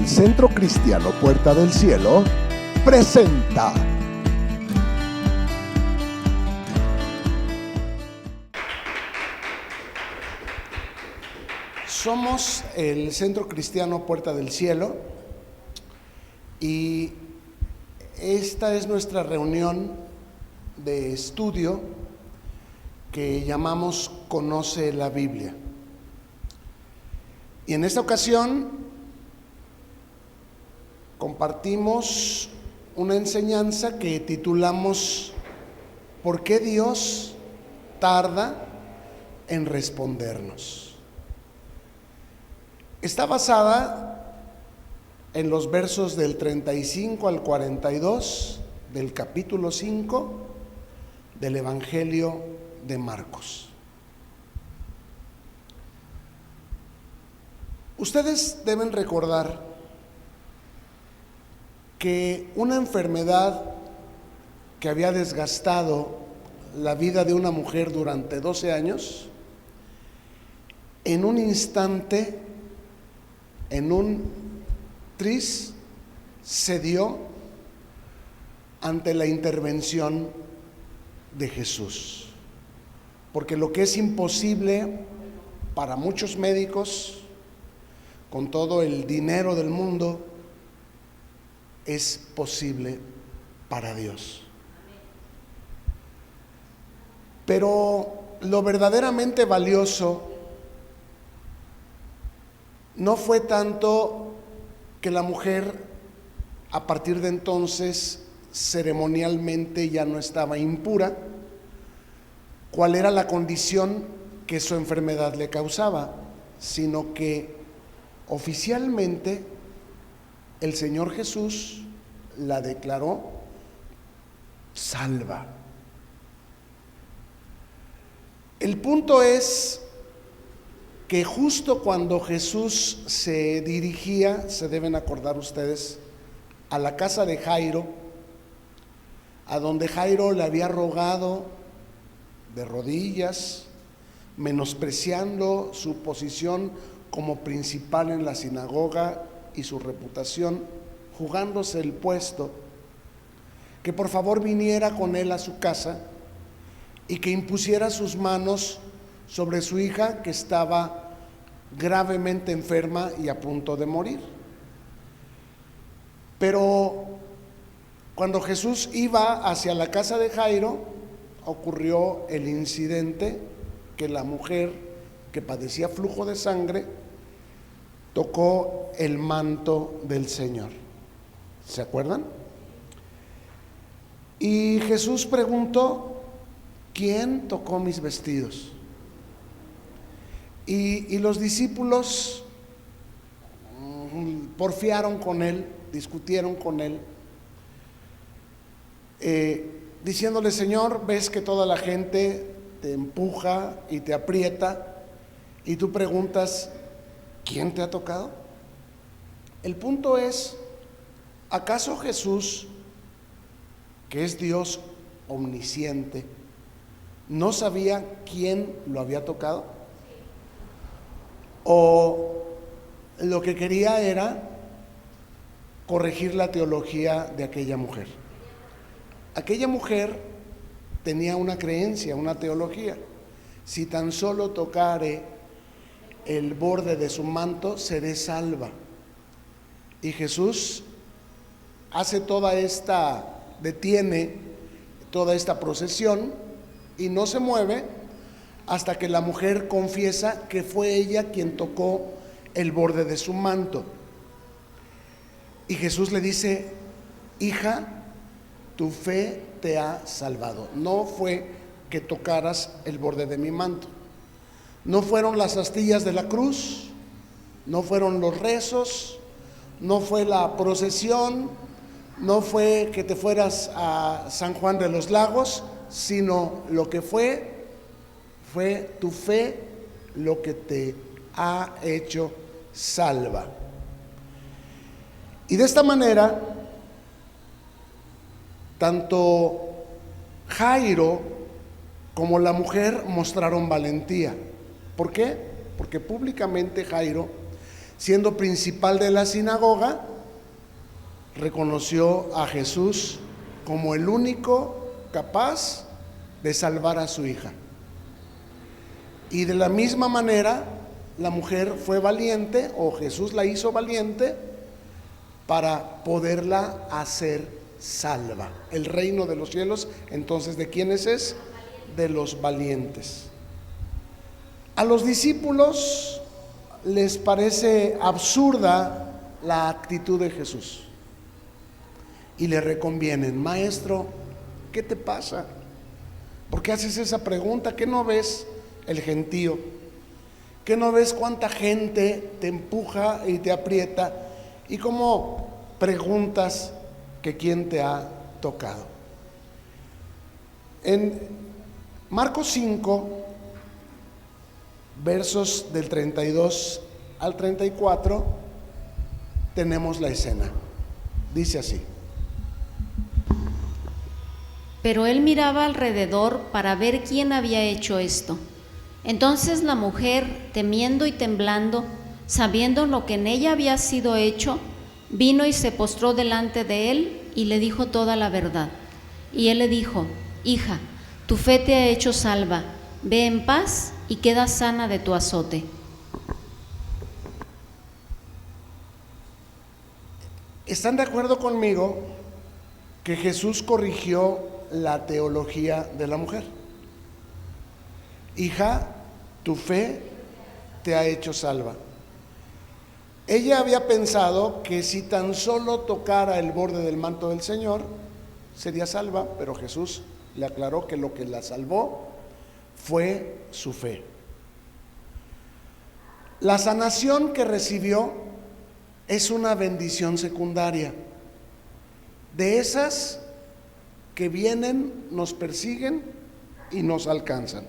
El Centro Cristiano Puerta del Cielo presenta Somos el Centro Cristiano Puerta del Cielo y esta es nuestra reunión de estudio que llamamos Conoce la Biblia. Y en esta ocasión compartimos una enseñanza que titulamos ¿Por qué Dios tarda en respondernos? Está basada en los versos del 35 al 42 del capítulo 5 del Evangelio de Marcos. Ustedes deben recordar que una enfermedad que había desgastado la vida de una mujer durante 12 años, en un instante, en un tris, cedió ante la intervención de Jesús. Porque lo que es imposible para muchos médicos, con todo el dinero del mundo, es posible para Dios. Pero lo verdaderamente valioso no fue tanto que la mujer a partir de entonces ceremonialmente ya no estaba impura, cuál era la condición que su enfermedad le causaba, sino que oficialmente el Señor Jesús la declaró salva. El punto es que justo cuando Jesús se dirigía, se deben acordar ustedes, a la casa de Jairo, a donde Jairo le había rogado de rodillas, menospreciando su posición como principal en la sinagoga y su reputación, jugándose el puesto, que por favor viniera con él a su casa y que impusiera sus manos sobre su hija que estaba gravemente enferma y a punto de morir. Pero cuando Jesús iba hacia la casa de Jairo, ocurrió el incidente que la mujer que padecía flujo de sangre tocó el manto del Señor. ¿Se acuerdan? Y Jesús preguntó: ¿quién tocó mis vestidos? Y los discípulos porfiaron con él, discutieron con él, diciéndole: Señor, ves que toda la gente te empuja y te aprieta y tú preguntas: ¿quién te ha tocado? El punto es, ¿acaso Jesús, que es Dios omnisciente, no sabía quién lo había tocado? ¿O lo que quería era corregir la teología de aquella mujer? Aquella mujer tenía una creencia, una teología: si tan solo tocare el borde de su manto, seré salva. Y Jesús detiene toda esta procesión y no se mueve hasta que la mujer confiesa que fue ella quien tocó el borde de su manto. Y Jesús le dice: hija, tu fe te ha salvado. No fue que tocaras el borde de mi manto, no fueron las astillas de la cruz, no fueron los rezos, no fue la procesión, no fue que te fueras a San Juan de los Lagos, sino lo que fue tu fe lo que te ha hecho salva. Y de esta manera, tanto Jairo como la mujer mostraron valentía. ¿Por qué? Porque públicamente Jairo siendo principal de la sinagoga, reconoció a Jesús como el único capaz de salvar a su hija. Y de la misma manera, la mujer fue valiente, o Jesús la hizo valiente, para poderla hacer salva. El reino de los cielos, entonces, ¿de quiénes es? De los valientes. A los discípulos les parece absurda la actitud de Jesús y le reconvienen: maestro, ¿qué te pasa? ¿Por qué haces esa pregunta? ¿Qué no ves el gentío? ¿Qué no ves cuánta gente te empuja y te aprieta? ¿Y cómo preguntas que quién te ha tocado? En Marcos 5, versos del 32 al 34, tenemos la escena. Dice así: Pero él miraba alrededor para ver quién había hecho esto. Entonces la mujer, temiendo y temblando, sabiendo lo que en ella había sido hecho, vino y se postró delante de él y le dijo toda la verdad. Y él le dijo: hija, tu fe te ha hecho salva, ve en paz y queda sana de tu azote. ¿Están de acuerdo conmigo que Jesús corrigió la teología de la mujer? Hija, tu fe te ha hecho salva. Ella había pensado que si tan solo tocara el borde del manto del Señor, sería salva, pero Jesús le aclaró que lo que la salvó fue su fe. La sanación que recibió es una bendición secundaria, de esas que vienen, nos persiguen y nos alcanzan.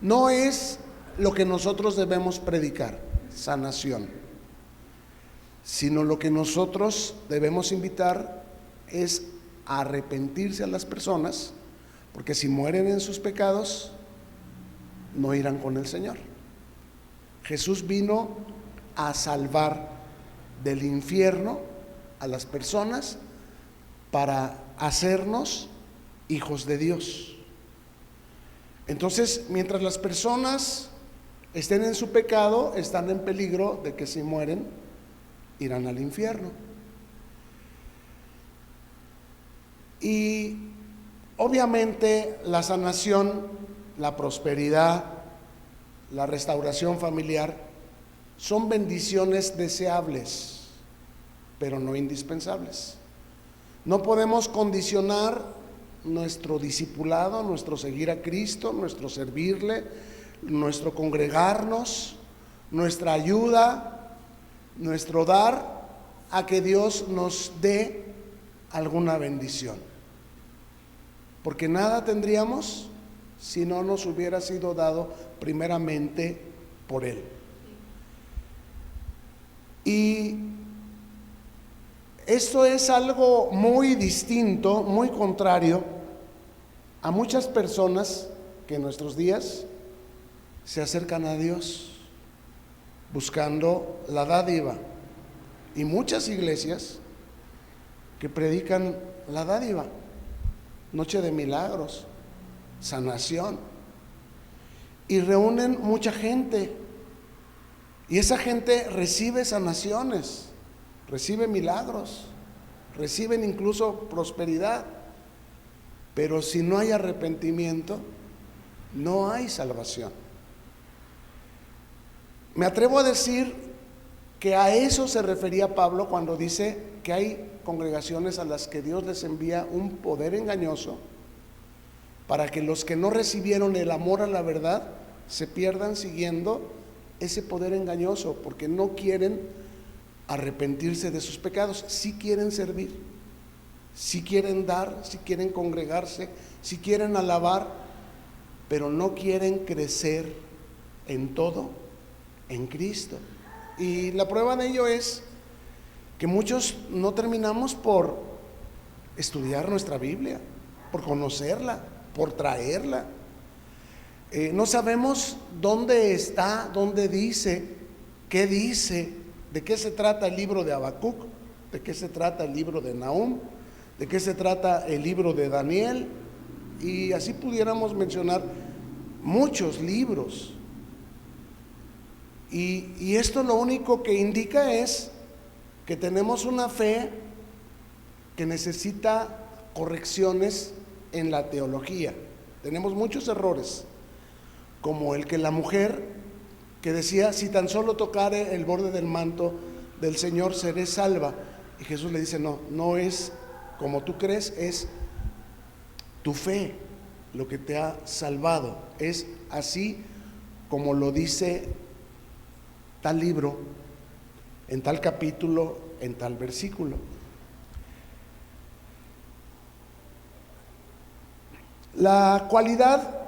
No es lo que nosotros debemos predicar, sanación, sino lo que nosotros debemos invitar es a arrepentirse a las personas, porque si mueren en sus pecados, no irán con el Señor. Jesús vino a salvar del infierno a las personas para hacernos hijos de Dios. Entonces, mientras las personas estén en su pecado, están en peligro de que si mueren, irán al infierno. Y obviamente la sanación, la prosperidad, la restauración familiar son bendiciones deseables, pero no indispensables. No podemos condicionar nuestro discipulado, nuestro seguir a Cristo, nuestro servirle, nuestro congregarnos, nuestra ayuda, nuestro dar, a que Dios nos dé alguna bendición. Porque nada tendríamos si no nos hubiera sido dado primeramente por Él. Y esto es algo muy distinto, muy contrario a muchas personas que en nuestros días se acercan a Dios buscando la dádiva, y muchas iglesias que predican la dádiva, noche de milagros, sanación, y reúnen mucha gente, y esa gente recibe sanaciones, recibe milagros, reciben incluso prosperidad, pero si no hay arrepentimiento, no hay salvación. Me atrevo a decir que a eso se refería Pablo cuando dice que hay congregaciones a las que Dios les envía un poder engañoso para que los que no recibieron el amor a la verdad se pierdan siguiendo ese poder engañoso, porque no quieren arrepentirse de sus pecados. Sí quieren servir, sí quieren dar, sí quieren congregarse, sí quieren alabar, pero no quieren crecer en todo en Cristo. Y la prueba de ello es que muchos no terminamos por estudiar nuestra Biblia, por conocerla, por traerla. No sabemos dónde está, dónde dice ¿Qué dice? ¿De qué se trata el libro de Habacuc? ¿De qué se trata el libro de Nahum? ¿De qué se trata el libro de Daniel? Y así pudiéramos mencionar muchos libros. Y esto lo único que indica es que tenemos una fe que necesita correcciones en la teología. Tenemos muchos errores, como el que la mujer que decía, si tan solo tocare el borde del manto del Señor seré salva. Y Jesús le dice, no, no es como tú crees, es tu fe lo que te ha salvado. Es así como lo dice tal libro, en tal capítulo, en tal versículo. La cualidad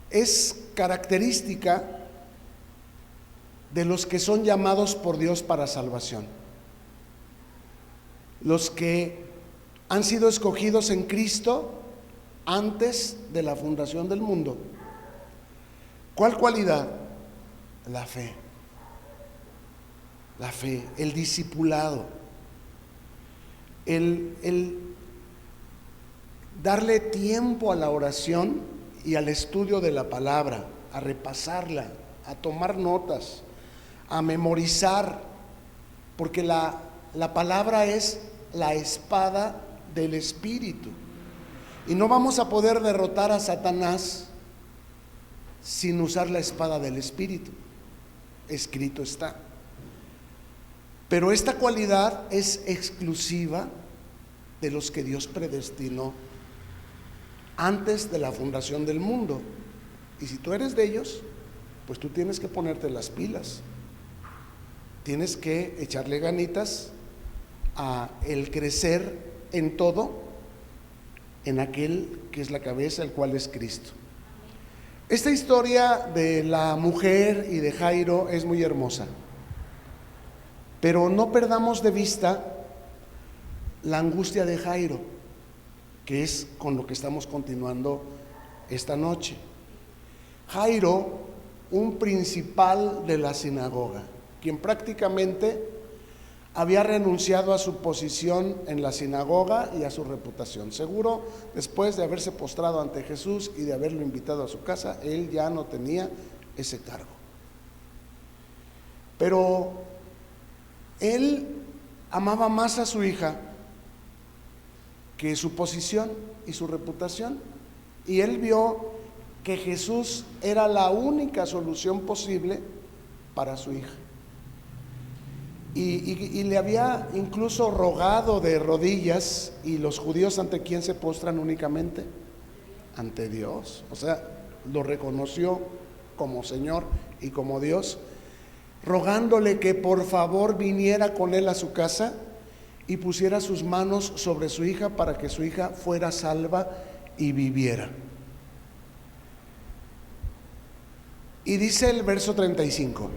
es característica de los que son llamados por Dios para salvación, los que han sido escogidos en Cristo antes de la fundación del mundo. ¿Cuál cualidad? La fe, el discipulado, el darle tiempo a la oración y al estudio de la palabra, a repasarla, a tomar notas, a memorizar, porque la palabra es la espada del Espíritu. Y no vamos a poder derrotar a Satanás sin usar la espada del Espíritu. Escrito está. Pero esta cualidad es exclusiva de los que Dios predestinó antes de la fundación del mundo. Y si tú eres de ellos, pues tú tienes que ponerte las pilas. Tienes que echarle ganitas a el crecer en todo, en aquel que es la cabeza, el cual es Cristo. Esta historia de la mujer y de Jairo es muy hermosa, pero no perdamos de vista la angustia de Jairo, que es con lo que estamos continuando esta noche. Jairo, un principal de la sinagoga, quien prácticamente había renunciado a su posición en la sinagoga y a su reputación. Seguro, después de haberse postrado ante Jesús y de haberlo invitado a su casa, él ya no tenía ese cargo. Pero él amaba más a su hija que su posición y su reputación, y él vio que Jesús era la única solución posible para su hija. Y le había incluso rogado de rodillas, y los judíos ante quién se postran únicamente, ante Dios. O sea, lo reconoció como Señor y como Dios, rogándole que por favor viniera con él a su casa y pusiera sus manos sobre su hija para que su hija fuera salva y viviera. Y dice el verso 35: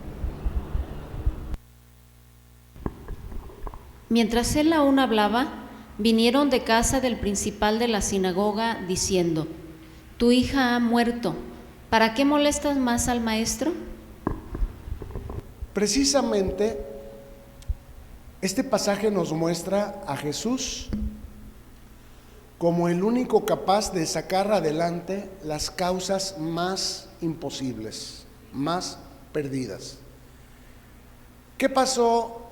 Mientras él aún hablaba, vinieron de casa del principal de la sinagoga diciendo: Tu hija ha muerto, ¿para qué molestas más al maestro? Precisamente este pasaje nos muestra a Jesús como el único capaz de sacar adelante las causas más imposibles, más perdidas. ¿Qué pasó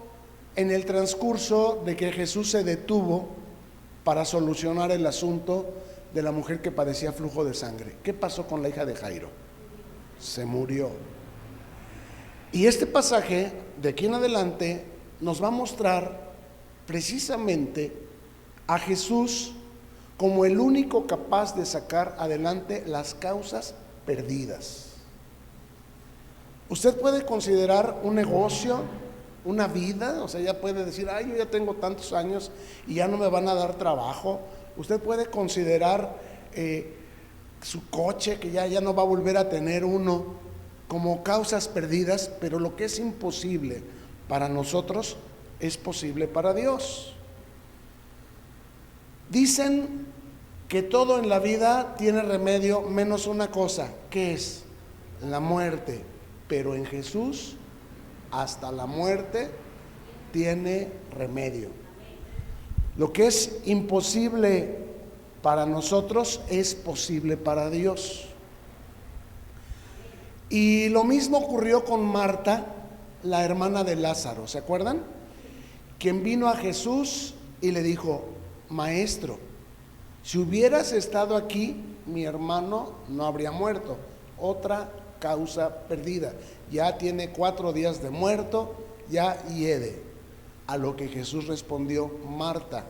en el transcurso de que Jesús se detuvo para solucionar el asunto de la mujer que padecía flujo de sangre? ¿Qué pasó con la hija de Jairo? Se murió. Y este pasaje de aquí en adelante nos va a mostrar precisamente a Jesús como el único capaz de sacar adelante las causas perdidas. Usted puede considerar un negocio, una vida, o sea, ya puede decir, ay, yo ya tengo tantos años y ya no me van a dar trabajo. Usted puede considerar su coche, que ya no va a volver a tener uno, como causas perdidas, pero lo que es imposible para nosotros es posible para Dios. Dicen que todo en la vida tiene remedio menos una cosa, ¿qué es? La muerte. pero en Jesús hasta la muerte tiene remedio. Lo que es imposible para nosotros es posible para Dios. Y lo mismo ocurrió con Marta, la hermana de Lázaro, ¿se acuerdan? Quien vino a Jesús y le dijo: Maestro, si hubieras estado aquí, mi hermano no habría muerto. Otra causa perdida. Ya tiene 4 días de muerto, ya hiede. A lo que Jesús respondió: Marta,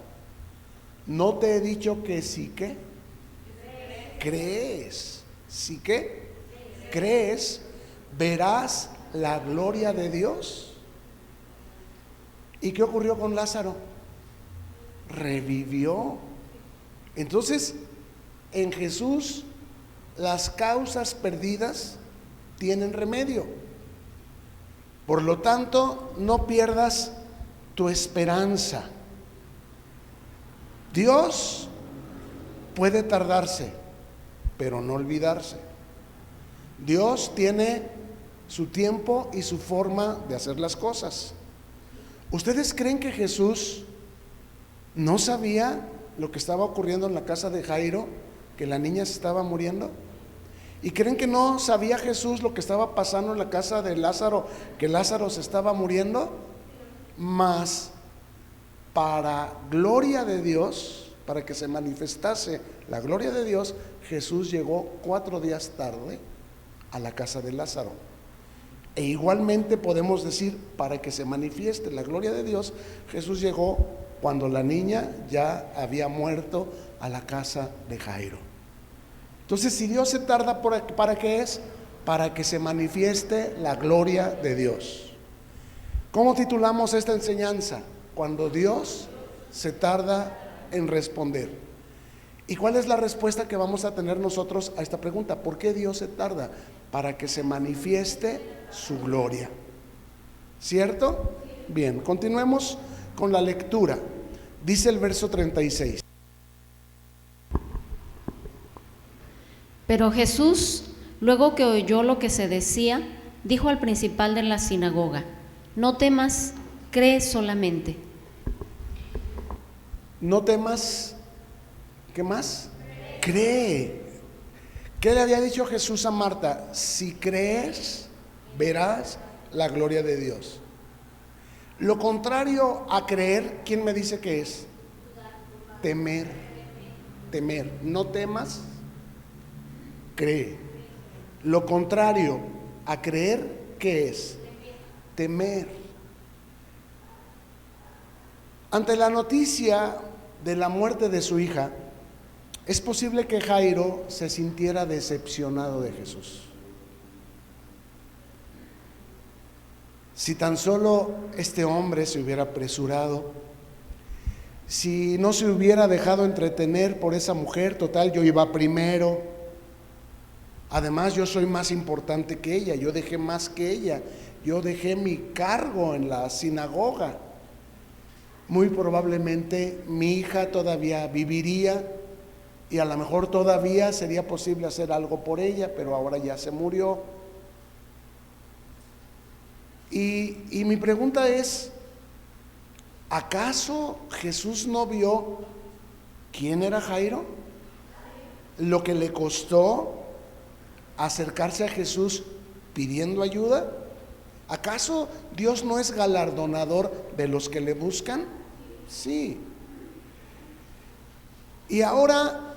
¿no te he dicho que sí que? ¿Crees? ¿Sí que? ¿Crees? ¿Verás la gloria de Dios? ¿Y qué ocurrió con Lázaro? Revivió. Entonces, en Jesús las causas perdidas tienen remedio. Por lo tanto, no pierdas tu esperanza. Dios puede tardarse, pero no olvidarse. Dios tiene su tiempo y su forma de hacer las cosas. ¿Ustedes creen que Jesús no sabía lo que estaba ocurriendo en la casa de Jairo, que la niña se estaba muriendo? ¿Y creen que no sabía Jesús lo que estaba pasando en la casa de Lázaro, que Lázaro se estaba muriendo? Mas para gloria de Dios, para que se manifestase la gloria de Dios, Jesús llegó 4 días tarde a la casa de Lázaro. E igualmente podemos decir, para que se manifieste la gloria de Dios, Jesús llegó cuando la niña ya había muerto a la casa de Jairo. Entonces, si Dios se tarda, ¿para qué es? Para que se manifieste la gloria de Dios. ¿Cómo titulamos esta enseñanza? Cuando Dios se tarda en responder. ¿Y cuál es la respuesta que vamos a tener nosotros a esta pregunta? ¿Por qué Dios se tarda? Para que se manifieste su gloria. ¿Cierto? Bien, continuemos con la lectura. Dice el verso 36. Pero Jesús, luego que oyó lo que se decía, dijo al principal de la sinagoga: No temas, cree solamente. No temas, ¿qué más? Cree. ¿Qué le había dicho Jesús a Marta? Si crees, verás la gloria de Dios. Lo contrario a creer, ¿quién me dice que es? Temer. Temer. No temas, cree. Lo contrario a creer, ¿qué es? Temer. Ante la noticia de la muerte de su hija, es posible que Jairo se sintiera decepcionado de Jesús. Si tan solo este hombre se hubiera apresurado, si no se hubiera dejado entretener por esa mujer, total, yo iba primero. Además, yo soy más importante que ella, yo dejé más que ella, yo dejé mi cargo en la sinagoga. Muy probablemente mi hija todavía viviría y a lo mejor todavía sería posible hacer algo por ella, pero ahora ya se murió. Y mi pregunta es, ¿acaso Jesús no vio quién era Jairo? Lo que le costó acercarse a Jesús pidiendo ayuda. ¿Acaso Dios no es galardonador de los que le buscan? Sí. Y ahora,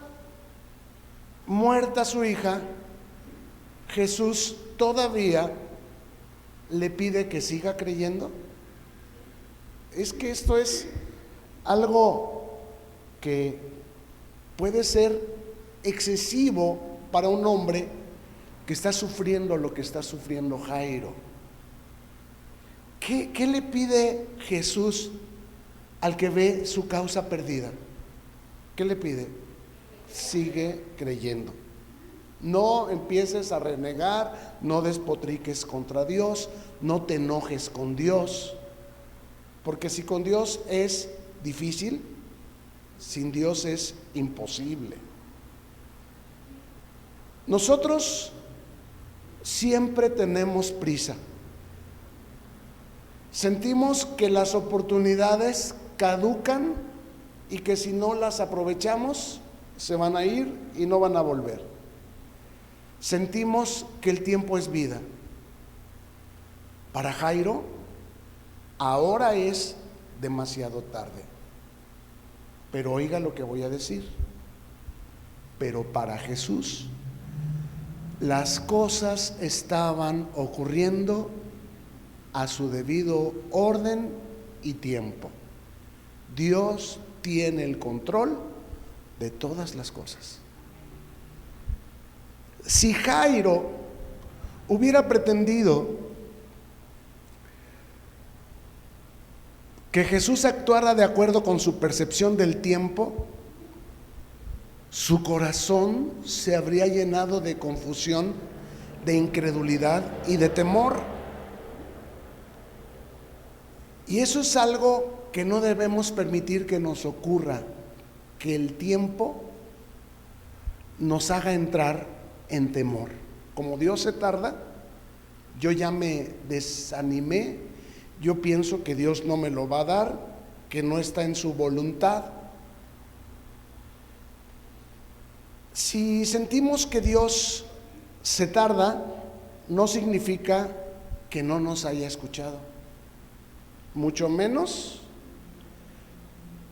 muerta su hija, Jesús todavía le pide que siga creyendo. Es que esto es algo que puede ser excesivo para un hombre que está sufriendo lo que está sufriendo Jairo. ¿Qué le pide Jesús al que ve su causa perdida? ¿Qué le pide? Sigue creyendo. No empieces a renegar, no despotriques contra Dios, no te enojes con Dios, porque si con Dios es difícil, sin Dios es imposible. Nosotros siempre tenemos prisa. Sentimos que las oportunidades caducan y que si no las aprovechamos, se van a ir y no van a volver. Sentimos que el tiempo es vida. Para Jairo, ahora es demasiado tarde. Pero oiga lo que voy a decir. Pero para Jesús, las cosas estaban ocurriendo a su debido orden y tiempo. Dios tiene el control de todas las cosas. Si Jairo hubiera pretendido que Jesús actuara de acuerdo con su percepción del tiempo, su corazón se habría llenado de confusión, de incredulidad y de temor. Y eso es algo que no debemos permitir que nos ocurra, que el tiempo nos haga entrar en temor. Como Dios se tarda, yo ya me desanimé, yo pienso que Dios no me lo va a dar, que no está en su voluntad. Si sentimos que Dios se tarda, no significa que no nos haya escuchado, mucho menos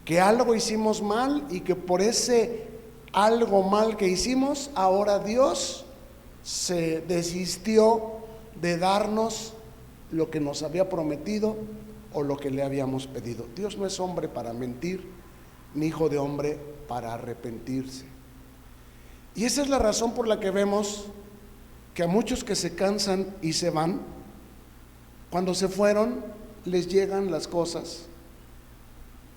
que algo hicimos mal y que por ese algo mal que hicimos, ahora Dios se desistió de darnos lo que nos había prometido o lo que le habíamos pedido. Dios no es hombre para mentir, ni hijo de hombre para arrepentirse. Y esa es la razón por la que vemos que a muchos que se cansan y se van, cuando se fueron, les llegan las cosas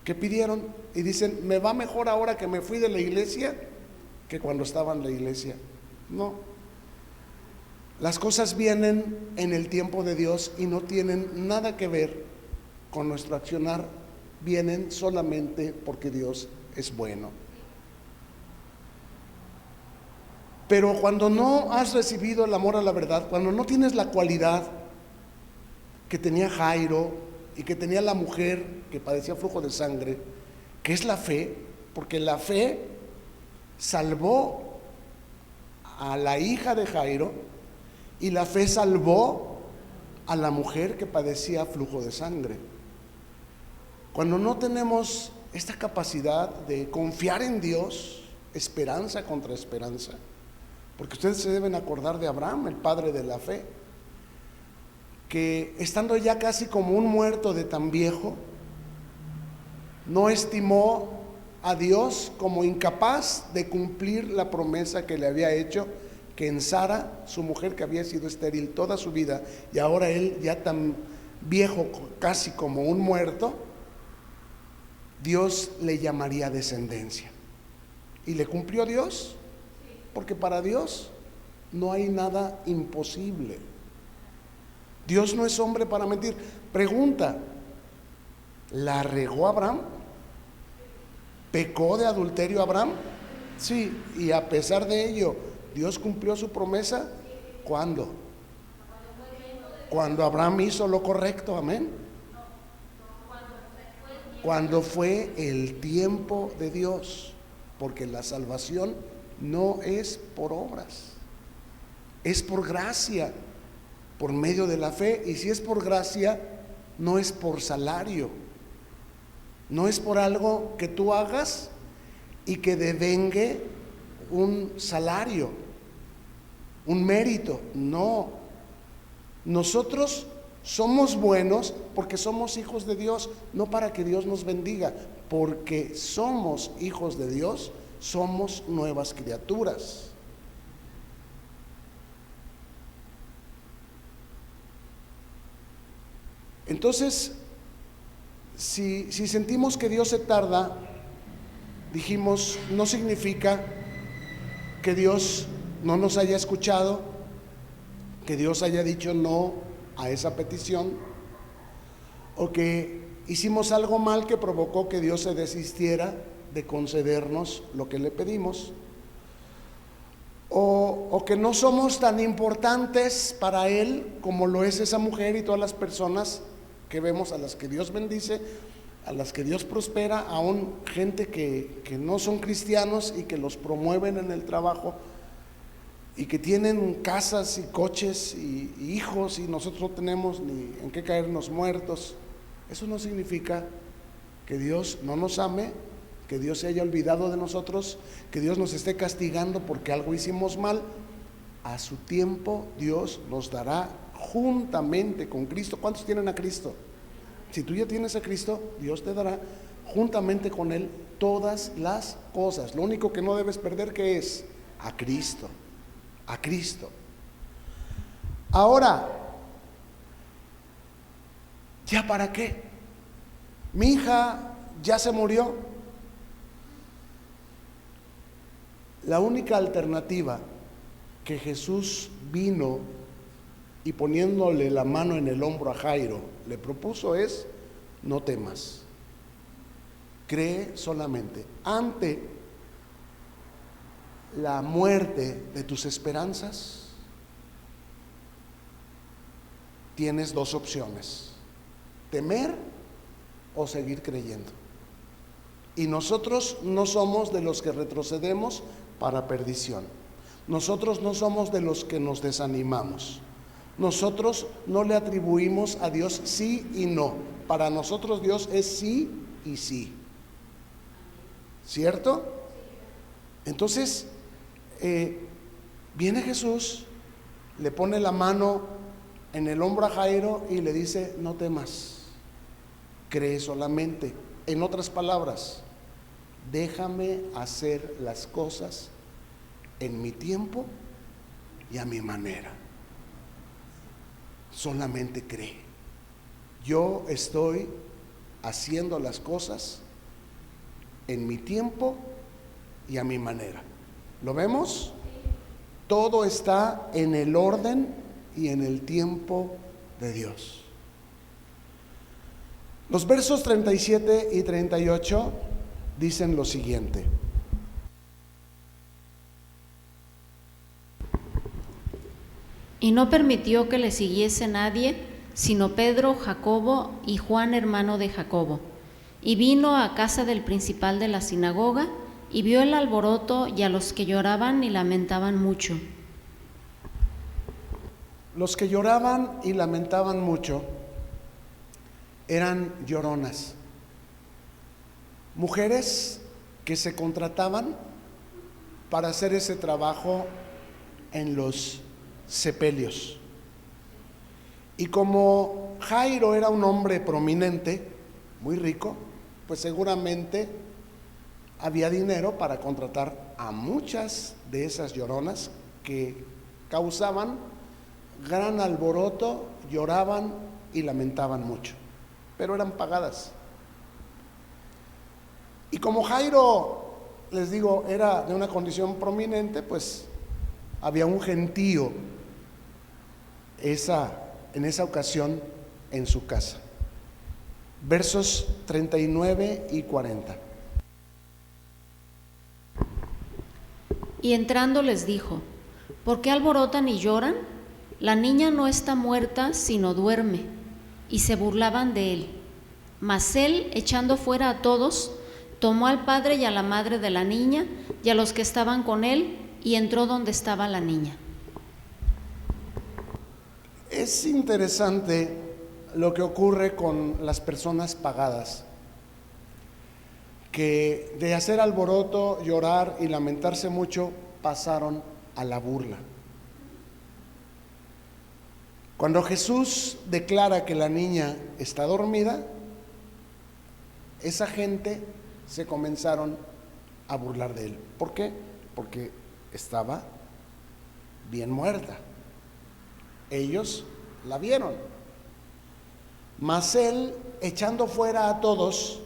que pidieron y dicen, me va mejor ahora que me fui de la iglesia que cuando estaba en la iglesia. No, las cosas vienen en el tiempo de Dios y no tienen nada que ver con nuestro accionar, vienen solamente porque Dios es bueno. Pero cuando no has recibido el amor a la verdad, cuando no tienes la cualidad que tenía Jairo y que tenía la mujer que padecía flujo de sangre, que es la fe, porque la fe salvó a la hija de Jairo y la fe salvó a la mujer que padecía flujo de sangre. Cuando no tenemos esta capacidad de confiar en Dios, esperanza contra esperanza, porque ustedes se deben acordar de Abraham, el padre de la fe, que estando ya casi como un muerto de tan viejo, no estimó a Dios como incapaz de cumplir la promesa que le había hecho, que en Sara, su mujer que había sido estéril toda su vida, y ahora él ya tan viejo, casi como un muerto, Dios le llamaría descendencia. ¿Y le cumplió Dios? Porque para Dios no hay nada imposible. Dios no es hombre para mentir. Pregunta, ¿la regó Abraham? ¿Pecó de adulterio Abraham? Sí, y a pesar de ello, ¿Dios cumplió su promesa? ¿Cuándo? Cuando Abraham hizo lo correcto, amén. Cuando fue el tiempo de Dios, porque la salvación no es por obras, es por gracia, por medio de la fe. Y si es por gracia, no es por salario, no es por algo que tú hagas y que devengue un salario, un mérito. No, nosotros somos buenos porque somos hijos de Dios, no para que Dios nos bendiga. Porque somos hijos de Dios, somos nuevas criaturas. Entonces, si sentimos que Dios se tarda, dijimos, no significa que Dios no nos haya escuchado, que Dios haya dicho no a esa petición, o que hicimos algo mal que provocó que Dios se desistiera de concedernos lo que le pedimos. o que no somos tan importantes para Él como lo es esa mujer y todas las personas que vemos, a las que Dios bendice, a las que Dios prospera, aún gente que no son cristianos y que los promueven en el trabajo y que tienen casas y coches y hijos, y nosotros no tenemos ni en qué caernos muertos. Eso no significa que Dios no nos ame, que Dios se haya olvidado de nosotros, que Dios nos esté castigando porque algo hicimos mal. A su tiempo Dios nos dará juntamente con Cristo. ¿Cuántos tienen a Cristo? Si tú ya tienes a Cristo, Dios te dará juntamente con Él todas las cosas. Lo único que no debes perder, ¿qué es? A Cristo. A Cristo. Ahora, ¿ya para qué? Mi hija ya se murió. La única alternativa que Jesús vino y poniéndole la mano en el hombro a Jairo le propuso es: no temas, cree solamente. Ante la muerte de tus esperanzas, tienes dos opciones: temer o seguir creyendo. Y nosotros no somos de los que retrocedemos para perdición. Nosotros no somos de los que nos desanimamos. Nosotros no le atribuimos a Dios sí y no. Para nosotros Dios es sí y sí. ¿Cierto? Entonces, viene Jesús, le pone la mano en el hombro a Jairo y le dice: no temas, cree solamente. En otras palabras, déjame hacer las cosas en mi tiempo y a mi manera. Solamente cree. Yo estoy haciendo las cosas en mi tiempo y a mi manera. ¿Lo vemos? Todo está en el orden y en el tiempo de Dios. Los versos 37 y 38 dicen lo siguiente: Y no permitió que le siguiese nadie, sino Pedro, Jacobo y Juan, hermano de Jacobo. Y vino a casa del principal de la sinagoga, y vio el alboroto y a los que lloraban y lamentaban mucho. Los que lloraban y lamentaban mucho eran lloronas, mujeres que se contrataban para hacer ese trabajo en los sepelios. Y como Jairo era un hombre prominente, muy rico, pues seguramente había dinero para contratar a muchas de esas lloronas que causaban gran alboroto, lloraban y lamentaban mucho, pero eran pagadas. Y como Jairo, les digo, era de una condición prominente, pues había un gentío en esa ocasión en su casa. Versos 39 y 40. Y entrando les dijo: ¿por qué alborotan y lloran? La niña no está muerta, sino duerme. Y se burlaban de él. Mas él, echando fuera a todos, tomó al padre y a la madre de la niña y a los que estaban con él, y entró donde estaba la niña. Es interesante lo que ocurre con las personas pagadas, que de hacer alboroto, llorar y lamentarse mucho, pasaron a la burla. Cuando Jesús declara que la niña está dormida, esa gente se comenzaron a burlar de él. ¿Por qué? Porque estaba bien muerta. Ellos la vieron. Mas él, echando fuera a todos,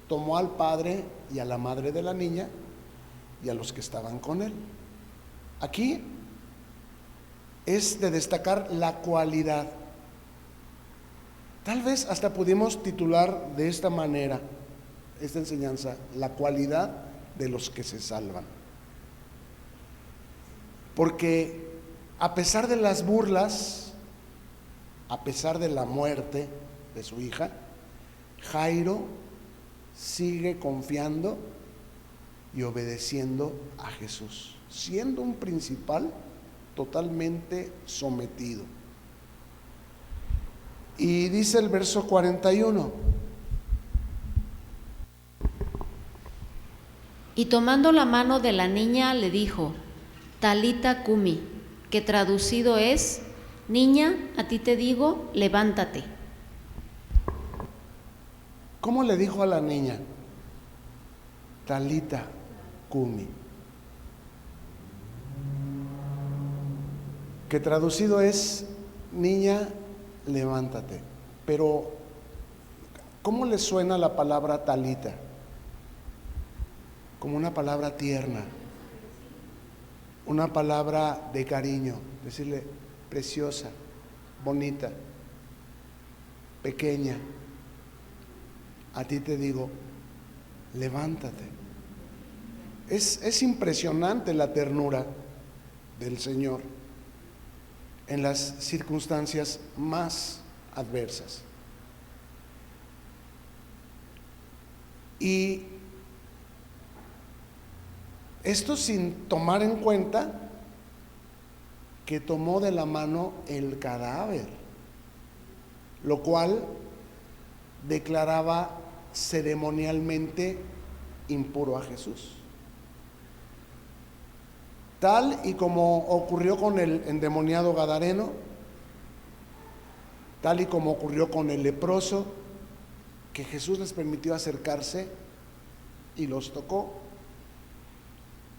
tomó al padre y a la madre de la niña y a los que estaban con él. Aquí es de destacar la cualidad. Tal vez hasta pudimos titular de esta manera esta enseñanza: la cualidad de los que se salvan. porque a pesar de las burlas, a pesar de la muerte de su hija, Jairo sigue confiando y obedeciendo a Jesús, siendo un principal totalmente sometido. Y dice el verso 41: y tomando la mano de la niña le dijo, Talita cumi, que traducido es, niña, a ti te digo, levántate. ¿Cómo le dijo a la niña? Talita cumi, que traducido es, niña, levántate. Pero ¿cómo le suena la palabra talita? Como una palabra tierna, una palabra de cariño, decirle preciosa, bonita, pequeña. A ti te digo, levántate. Es impresionante la ternura del Señor en las circunstancias más adversas. Y esto sin tomar en cuenta que tomó de la mano el cadáver, lo cual declaraba ceremonialmente impuro a Jesús. Tal y como ocurrió con el endemoniado gadareno, tal y como ocurrió con el leproso, que Jesús les permitió acercarse y los tocó.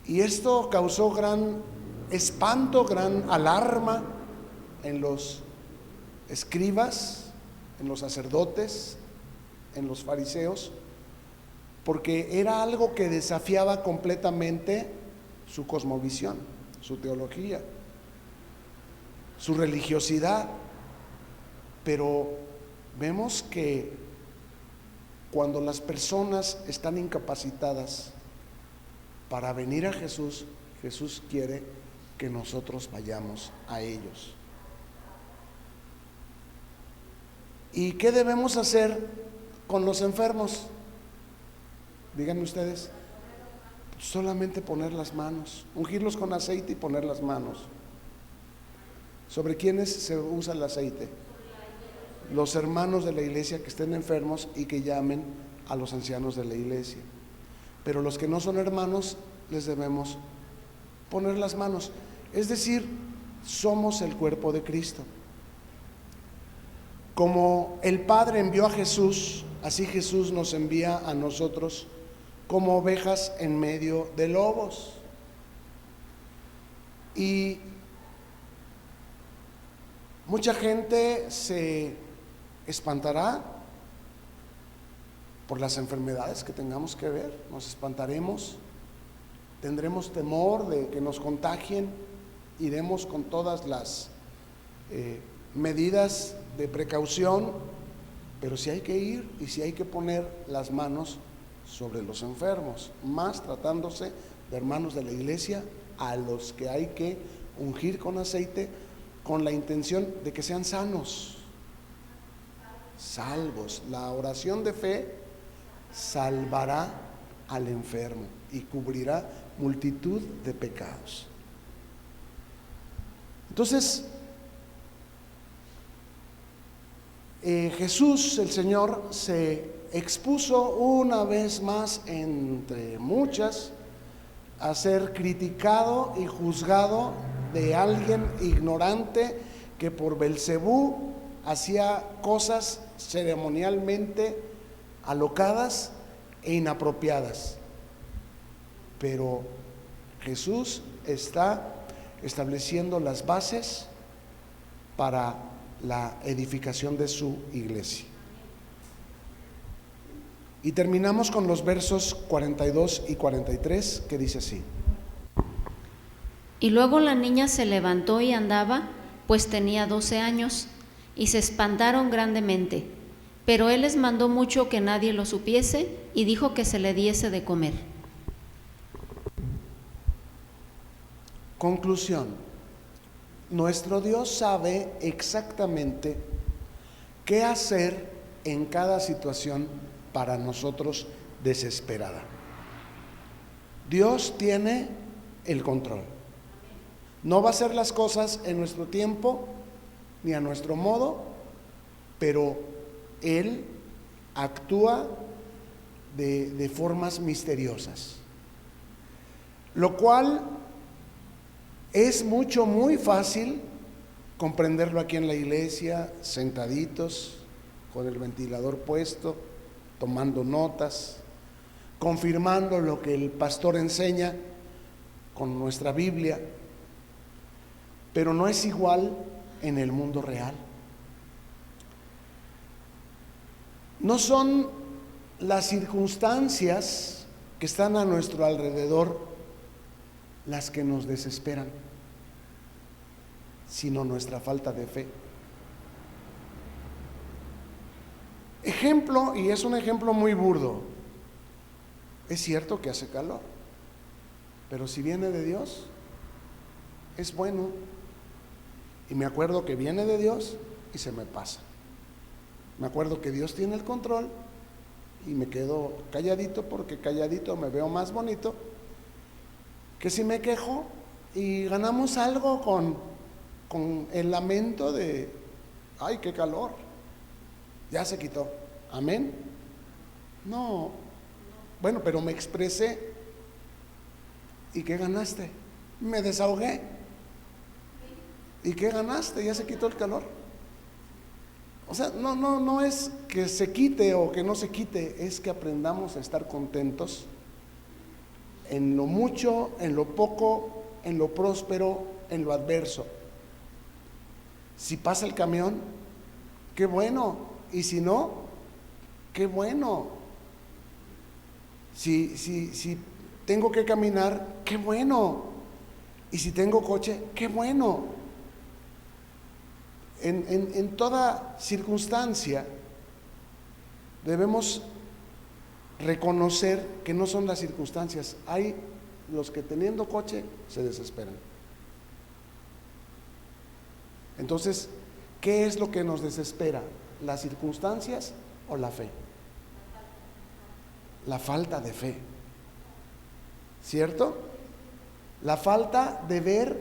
Y esto causó gran espanto, gran alarma en los escribas, en los sacerdotes, en los fariseos, porque era algo que desafiaba completamente su cosmovisión, su teología, su religiosidad. Pero vemos que cuando las personas están incapacitadas para venir a Jesús, Jesús quiere que nosotros vayamos a ellos. ¿Y qué debemos hacer con los enfermos? Díganme ustedes. Solamente poner las manos, ungirlos con aceite y poner las manos. ¿Sobre quiénes se usa el aceite? Los hermanos de la iglesia que estén enfermos y que llamen a los ancianos de la iglesia. Pero los que no son hermanos, les debemos poner las manos. Es decir, somos el cuerpo de Cristo. Como el Padre envió a Jesús, así Jesús nos envía a nosotros como ovejas en medio de lobos. Y mucha gente se espantará por las enfermedades que tengamos que ver, nos espantaremos, tendremos temor de que nos contagien, iremos con todas las medidas de precaución, pero si hay que ir y si hay que poner las manos sobre los enfermos, más tratándose de hermanos de la iglesia a los que hay que ungir con aceite con la intención de que sean sanos, salvos. La oración de fe salvará al enfermo y cubrirá multitud de pecados. Entonces, Jesús, el Señor, se expuso una vez más entre muchas a ser criticado y juzgado de alguien ignorante que por Belcebú hacía cosas ceremonialmente alocadas e inapropiadas. Pero Jesús está estableciendo las bases para la edificación de su iglesia. Y terminamos con los versos 42 y 43, que dice así: Y luego la niña se levantó y andaba, pues tenía 12 años, y se espantaron grandemente. Pero él les mandó mucho que nadie lo supiese, y dijo que se le diese de comer. Conclusión: nuestro Dios sabe exactamente qué hacer en cada situación para nosotros desesperada. Dios tiene el control. No va a hacer las cosas en nuestro tiempo ni a nuestro modo, pero Él actúa de formas misteriosas, lo cual es muy fácil comprenderlo aquí en la iglesia, sentaditos, con el ventilador puesto, tomando notas, confirmando lo que el pastor enseña con nuestra Biblia, pero no es igual en el mundo real. No son las circunstancias que están a nuestro alrededor las que nos desesperan, sino nuestra falta de fe. Ejemplo, y es un ejemplo muy burdo, es cierto que hace calor, pero si viene de Dios, es bueno. Y me acuerdo que viene de Dios y se me pasa. Me acuerdo que Dios tiene el control y me quedo calladito, porque calladito me veo más bonito que si me quejo y ganamos algo con el lamento de, ay, qué calor, ya se quitó, amén. No, bueno, pero me expresé. ¿Y qué ganaste? Me desahogué. ¿Y qué ganaste? Ya se quitó el calor. O sea, no es que se quite o que no se quite, es que aprendamos a estar contentos en lo mucho, en lo poco, en lo próspero, en lo adverso. Si pasa el camión, qué bueno, y si no, qué bueno. Si tengo que caminar, qué bueno, y si tengo coche, qué bueno. En toda circunstancia debemos reconocer que no son las circunstancias. Hay los que teniendo coche se desesperan. Entonces, ¿qué es lo que nos desespera? ¿Las circunstancias o la fe? La falta de fe, ¿cierto? La falta de ver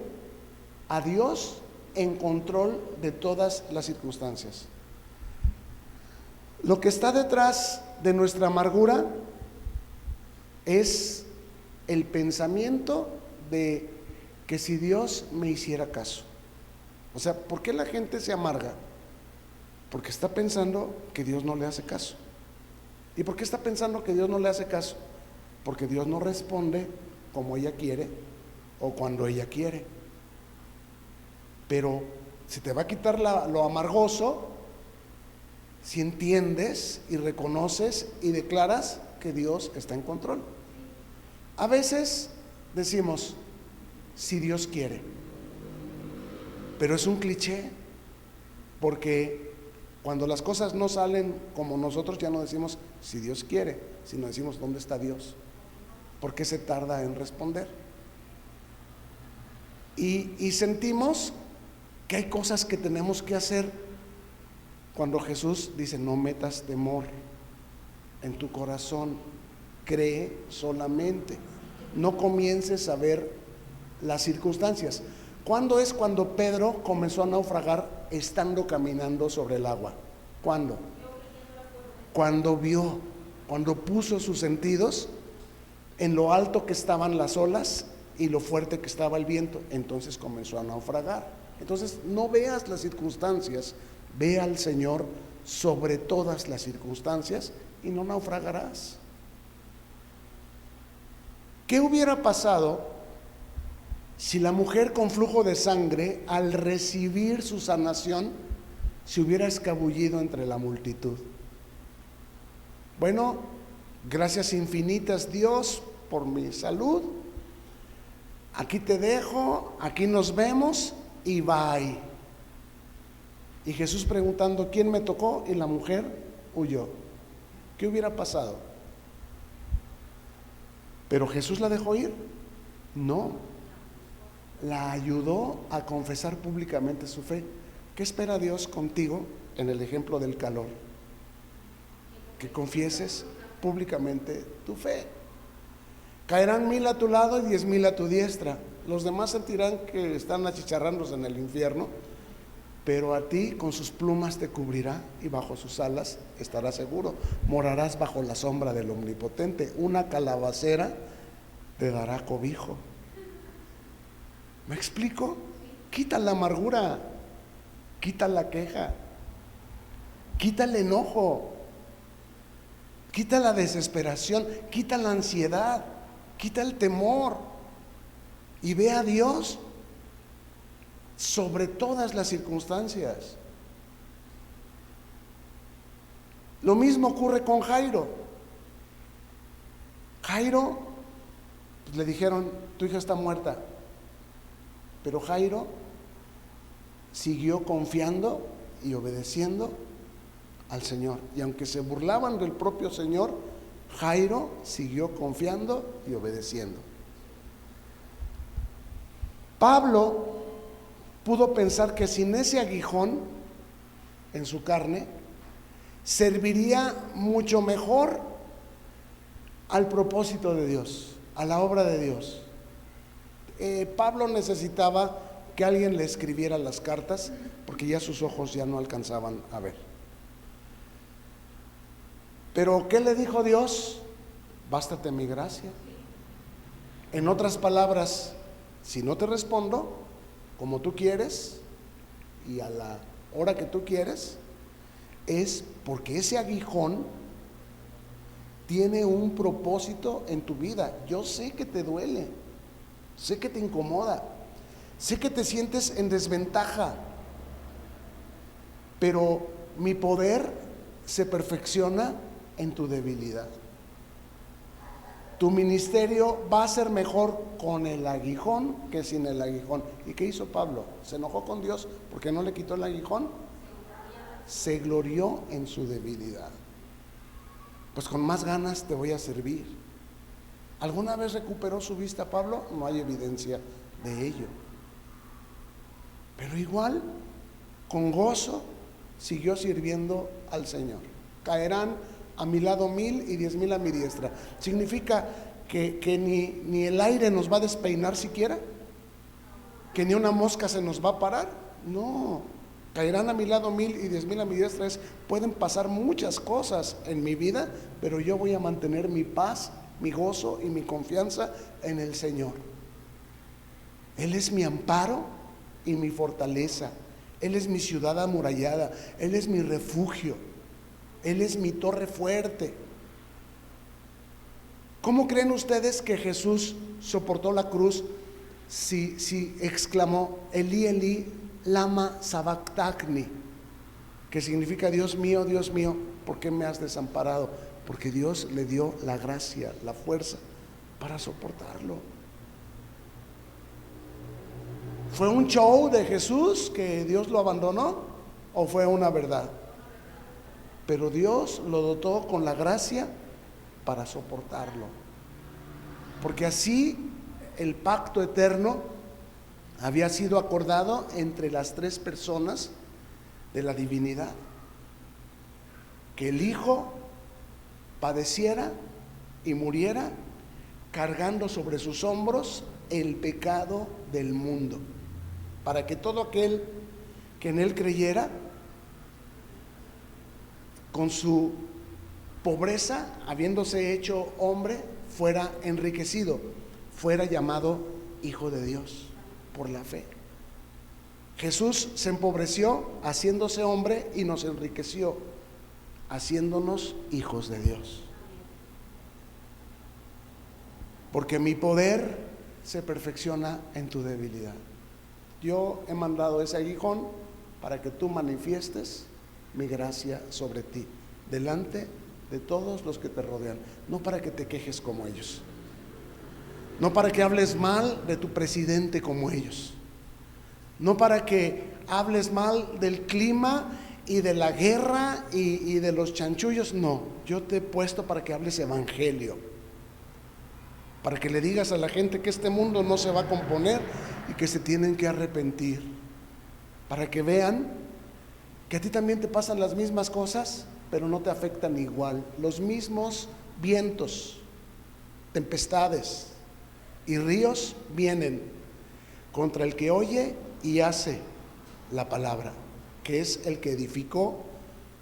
a Dios en control de todas las circunstancias. Lo que está detrás de nuestra amargura es el pensamiento de que si Dios me hiciera caso. O sea, ¿por qué la gente se amarga? Porque está pensando que Dios no le hace caso. ¿Y por qué está pensando que Dios no le hace caso? Porque Dios no responde como ella quiere o cuando ella quiere. Pero se te va a quitar lo amargoso si entiendes y reconoces y declaras que Dios está en control. A veces decimos, si Dios quiere, pero es un cliché, porque cuando las cosas no salen como nosotros, ya no decimos si Dios quiere, sino decimos ¿dónde está Dios? ¿Por qué se tarda en responder? Y sentimos que hay cosas que tenemos que hacer cuando Jesús dice, no metas temor en tu corazón, cree solamente, no comiences a ver las circunstancias. ¿Cuándo es cuando Pedro comenzó a naufragar estando caminando sobre el agua? ¿Cuándo? Cuando vio, cuando puso sus sentidos en lo alto que estaban las olas y lo fuerte que estaba el viento, entonces comenzó a naufragar. Entonces no veas las circunstancias, ve al Señor sobre todas las circunstancias y no naufragarás. ¿Qué hubiera pasado si la mujer con flujo de sangre, al recibir su sanación, se hubiera escabullido entre la multitud? Bueno, gracias infinitas Dios por mi salud, aquí te dejo, aquí nos vemos y bye. Y Jesús preguntando, ¿quién me tocó? Y la mujer huyó. ¿Qué hubiera pasado? ¿Pero Jesús la dejó ir? No. la ayudó a confesar públicamente su fe. ¿Qué espera Dios contigo en el ejemplo del calor? Que confieses públicamente tu fe. Caerán 1000 a tu lado y 10,000 a tu diestra. Los demás sentirán que están achicharrándose en el infierno, pero a ti con sus plumas te cubrirá y bajo sus alas estarás seguro. Morarás bajo la sombra del Omnipotente. Una calabacera te dará cobijo. ¿Me explico? Quita la amargura, quita la queja, quita el enojo, quita la desesperación, quita la ansiedad, quita el temor y ve a Dios sobre todas las circunstancias. Lo mismo ocurre con Jairo. Jairo, pues le dijeron, tu hija está muerta. Pero Jairo siguió confiando y obedeciendo al Señor. Y aunque se burlaban del propio Señor, Jairo siguió confiando y obedeciendo. Pablo pudo pensar que sin ese aguijón en su carne, serviría mucho mejor al propósito de Dios, a la obra de Dios. Pablo necesitaba que alguien le escribiera las cartas porque ya sus ojos ya no alcanzaban a ver. Pero ¿qué le dijo Dios? Bástate mi gracia. En otras palabras, si no te respondo como tú quieres y a la hora que tú quieres, es porque ese aguijón tiene un propósito en tu vida. Yo sé que te duele, sé que te incomoda, sé que te sientes en desventaja, pero mi poder se perfecciona en tu debilidad. Tu ministerio va a ser mejor con el aguijón que sin el aguijón. ¿Y qué hizo Pablo? ¿Se enojó con Dios porque no le quitó el aguijón? Se glorió en su debilidad. Pues con más ganas te voy a servir. ¿Alguna vez recuperó su vista Pablo? No hay evidencia de ello. Pero igual, con gozo, siguió sirviendo al Señor. Caerán a mi lado 1000 y 10,000 a mi diestra. ¿Significa que ni el aire nos va a despeinar siquiera? ¿Que ni una mosca se nos va a parar? No. Caerán a mi lado 1000 y 10,000 a mi diestra. Pueden pasar muchas cosas en mi vida, pero yo voy a mantener mi paz, mi gozo y mi confianza en el Señor. Él es mi amparo y mi fortaleza. Él es mi ciudad amurallada. Él es mi refugio. Él es mi torre fuerte. ¿Cómo creen ustedes que Jesús soportó la cruz si exclamó Elí, Elí, lama sabactani? Que significa Dios mío, ¿por qué me has desamparado? Porque Dios le dio la gracia, la fuerza para soportarlo. ¿Fue un show de Jesús que Dios lo abandonó o fue una verdad? Pero Dios lo dotó con la gracia para soportarlo. Porque así el pacto eterno había sido acordado entre las tres personas de la divinidad. Que el Hijo padeciera y muriera cargando sobre sus hombros el pecado del mundo, para que todo aquel que en Él creyera, con su pobreza, habiéndose hecho hombre, fuera enriquecido, fuera llamado hijo de Dios por la fe. Jesús se empobreció haciéndose hombre y nos enriqueció haciéndonos hijos de Dios. Porque mi poder se perfecciona en tu debilidad. Yo he mandado ese aguijón para que tú manifiestes mi gracia sobre ti, delante de todos los que te rodean. No para que te quejes como ellos, no para que hables mal de tu presidente como ellos, no para que hables mal del clima y de la guerra y de los chanchullos. No, yo te he puesto para que hables evangelio, para que le digas a la gente que este mundo no se va a componer y que se tienen que arrepentir, para que vean que a ti también te pasan las mismas cosas, pero no te afectan igual. Los mismos vientos, tempestades y ríos vienen contra el que oye y hace la palabra, que es el que edificó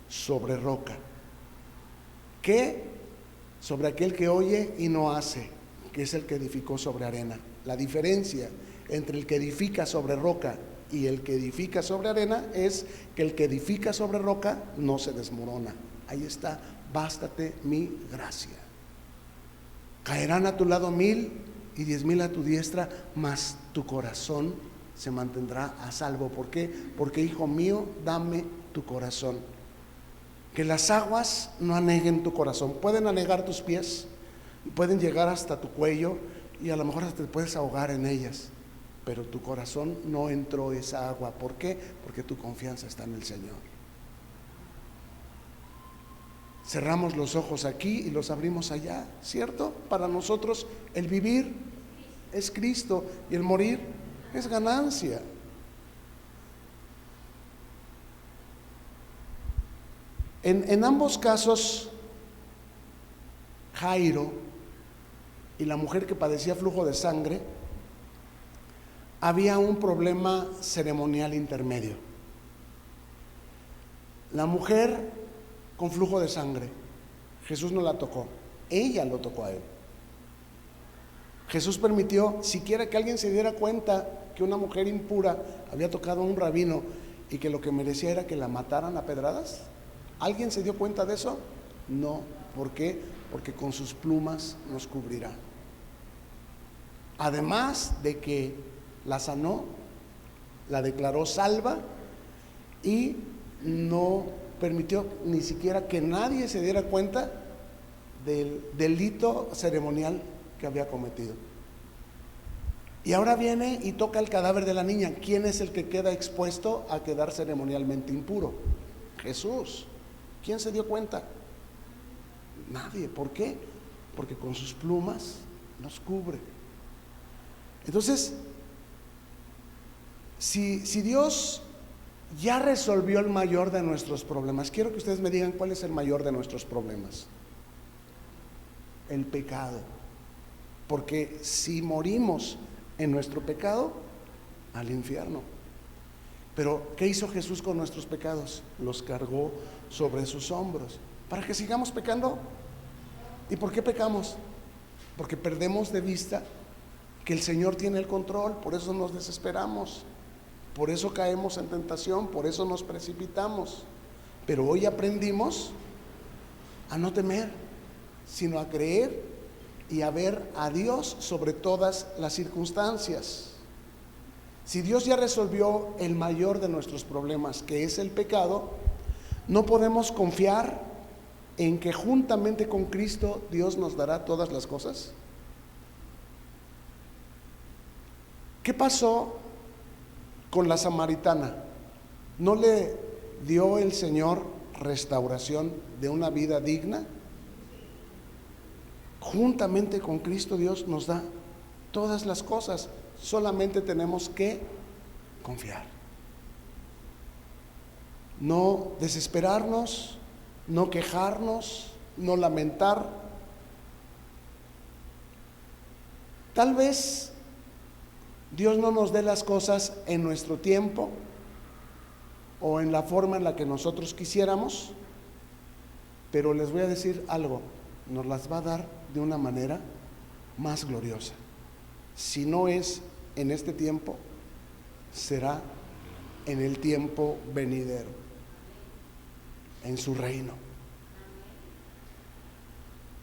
sobre roca. ¿Qué? Sobre aquel que oye y no hace, que es el que edificó sobre arena. La diferencia entre el que edifica sobre roca y el que edifica sobre arena es que el que edifica sobre roca no se desmorona. Ahí está, bástate mi gracia. Caerán a tu lado 1000 y 10,000 a tu diestra, mas tu corazón se mantendrá a salvo. ¿Por qué? Porque, hijo mío, dame tu corazón. Que las aguas no aneguen tu corazón. Pueden anegar tus pies, pueden llegar hasta tu cuello y a lo mejor hasta te puedes ahogar en ellas, pero tu corazón no entró esa agua. ¿Por qué? Porque tu confianza está en el Señor. Cerramos los ojos aquí y los abrimos allá, ¿cierto? Para nosotros el vivir es Cristo y el morir es ganancia. En ambos casos, Jairo y la mujer que padecía flujo de sangre, había un problema ceremonial intermedio. La mujer con flujo de sangre, Jesús no la tocó, ella lo tocó a él. Jesús permitió siquiera que alguien se diera cuenta que una mujer impura había tocado a un rabino y que lo que merecía era que la mataran a pedradas. ¿Alguien se dio cuenta de eso? No. ¿Por qué? Porque con sus plumas nos cubrirá. Además de que la sanó, la declaró salva y no permitió ni siquiera que nadie se diera cuenta del delito ceremonial que había cometido. Y ahora viene y toca el cadáver de la niña. ¿Quién es el que queda expuesto a quedar ceremonialmente impuro? Jesús. ¿Quién se dio cuenta? Nadie. ¿Por qué? Porque con sus plumas nos cubre. Entonces, si Dios ya resolvió el mayor de nuestros problemas, quiero que ustedes me digan cuál es el mayor de nuestros problemas. El pecado. Porque si morimos en nuestro pecado, al infierno. Pero ¿qué hizo Jesús con nuestros pecados? Los cargó sobre sus hombros para que sigamos pecando. ¿Y por qué pecamos? Porque perdemos de vista que el Señor tiene el control. Por eso nos desesperamos, por eso caemos en tentación, por eso nos precipitamos. Pero hoy aprendimos a no temer, sino a creer y a ver a Dios sobre todas las circunstancias. Si Dios ya resolvió el mayor de nuestros problemas, que es el pecado, no podemos confiar en que juntamente con Cristo Dios nos dará todas las cosas. ¿Qué pasó con la samaritana? ¿No le dio el Señor restauración de una vida digna? Juntamente con Cristo Dios nos da todas las cosas. Solamente tenemos que confiar. No desesperarnos, no quejarnos, no lamentar. Tal vez Dios no nos dé las cosas en nuestro tiempo o en la forma en la que nosotros quisiéramos, pero les voy a decir algo, nos las va a dar de una manera más gloriosa. Si no es en este tiempo, será en el tiempo venidero, en su reino.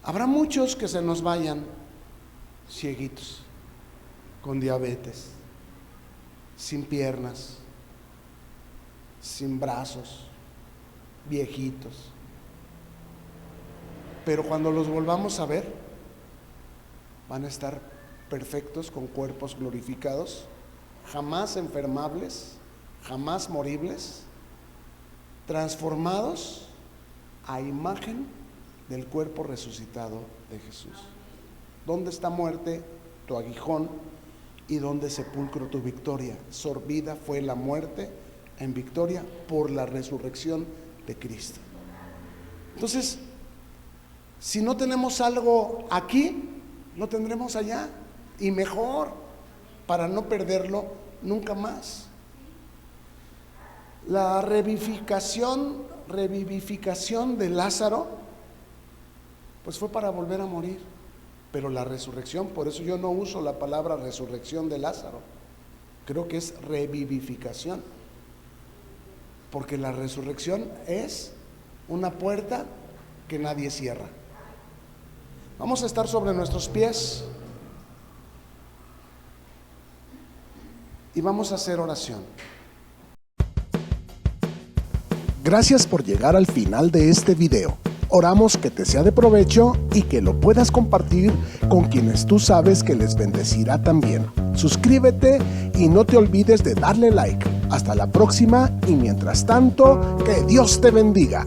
Habrá muchos que se nos vayan cieguitos, con diabetes, sin piernas, sin brazos, viejitos. Pero cuando los volvamos a ver, van a estar perfectos, con cuerpos glorificados, jamás enfermables, jamás moribles, transformados a imagen del cuerpo resucitado de Jesús. ¿Dónde está, muerte, tu aguijón? y donde sepulcro tu victoria. Sorbida fue la muerte en victoria por la resurrección de Cristo. Entonces, si no tenemos algo aquí, lo tendremos allá, y mejor, para no perderlo nunca más. La revivificación de Lázaro, pues fue para volver a morir. Pero la resurrección, por eso yo no uso la palabra resurrección de Lázaro, creo que es revivificación, porque la resurrección es una puerta que nadie cierra. Vamos a estar sobre nuestros pies y vamos a hacer oración. Gracias por llegar al final de este video. Oramos que te sea de provecho y que lo puedas compartir con quienes tú sabes que les bendecirá también. Suscríbete y no te olvides de darle like. Hasta la próxima y mientras tanto, que Dios te bendiga.